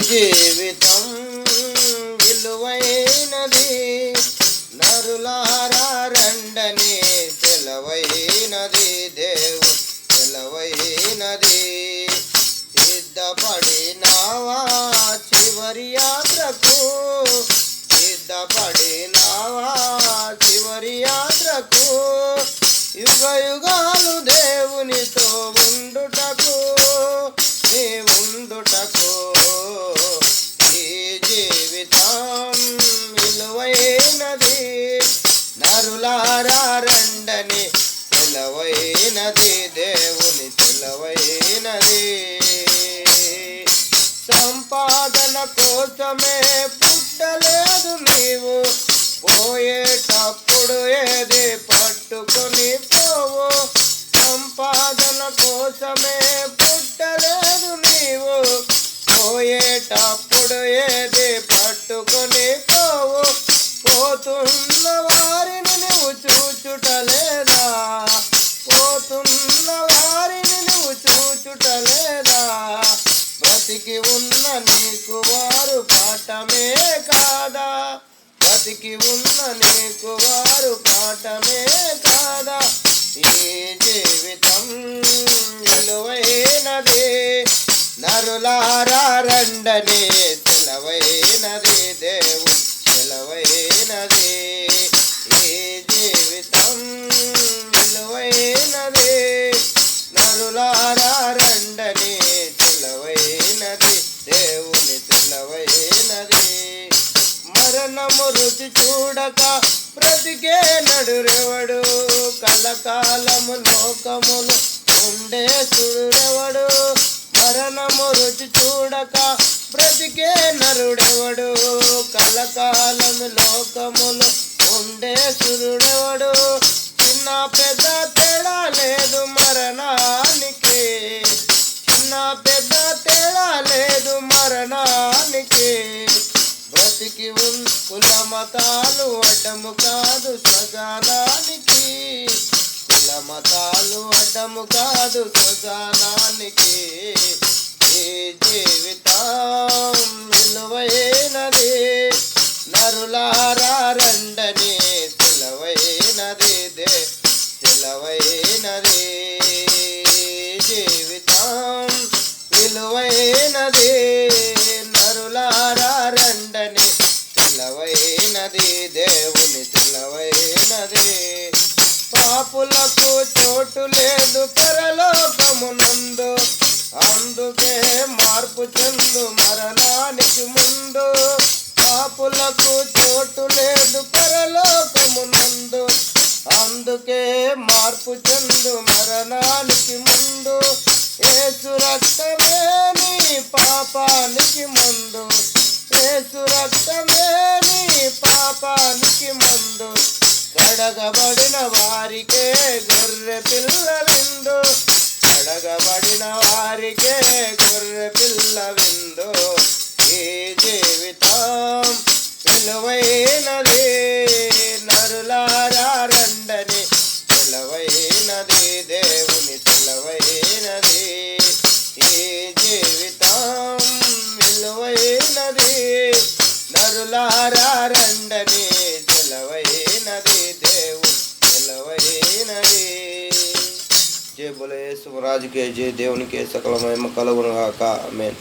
జీవితం విలువైనది, నరులారా రండని సెలవైనది, దేవుడు సెలవైనది. సిద్ధపడినావా చివరి యాత్రకు, సిద్ధపడినావా చివరి యాత్రకు, యుగ యుగాలు దేవునితో ఉండుటకు, నీ ఉండుటకు. ఈ జీవితం విలువైనది, నరులారా రండని సెలవైనది, దేవుని సెలవైనది. సంపాదన కోసమే పుట్టలేదు నీవు, పోయేటప్పుడు ఏది పట్టుకొని పోవు. సంపాదన కోసమే పుట్టలేదు నీవు, పోయేటప్పుడు ఏది పట్టుకొని పోవు. పోతున్న వారిని నువ్వు చూచుటలేదా, పోతున్న వారిని నువ్వు చూచుటలేదా. బ్రతికి ఉన్న నీకు వారు పాఠమే కాదా, బ్రతికి ఉన్న నీకు వారు పాఠమే కాదా. ఈ జీవితం విలువైనది, నరులారా రండని సెలవైనది, దేవుడు సెలవైనది. ఈ జీవితం విలువైనది, నరులారా రండని సెలవైనది, దేవుని సెలవైనది. మరణము రుచి చూడక బ్రతికే నడురెవడు, కలకాలము లోకములు ఉండే సుడురెవడు. మరణము రుచి చూడక బ్రతికే నరుడెవడు, కలకాలము లోకములు ఉండే సురుడెవడు. చిన్న పెద్ద తేడా లేదు మరణానికి, చిన్న పెద్ద తేడా లేదు మరణానికి. బ్రతికి కుల మతాలు అడ్డము కాదు శ్మశానానికి, కుల మతాలు అడ్డము కాదు శ్మశానానికి. ఈ జీవితం విలువైనది, నరులారా రండని సెలవైనది, సెలవైనది. జీవితం విలువైనది, నరులారా రండని సెలవైనది, దేవుని సెలవైనది. పాపులకు చోటు లేదు పరలోకమునందు, అందుకే మార్పు చెందు మరణానికి ముందు. పాపులకు చోటు లేదు పరలోకమునందు, అందుకే మార్పు చెందు మరణానికి ముందు. యేసు రక్తమే నీ పాపానికి మందు, యేసు రక్తమే నీ పాపానికి మందు. కడగబడిన వారికే గొర్రె పిల్ల విందు, కడగబడిన వారికే గొర్రె పిల్ల విందు. ఈ జీవితం విలువైనది, నరులారా రండని సెలవైనది, దేవుని సెలవైనది. ఈ జీవితం విలువైనది, నరులారా రండని సెలవైనది, దేవుని సెలవైనది. జై బోలో యేసు రాజుకే జై, దేవునికి సకల మహిమ కలుగును గాక. ఆమేన్.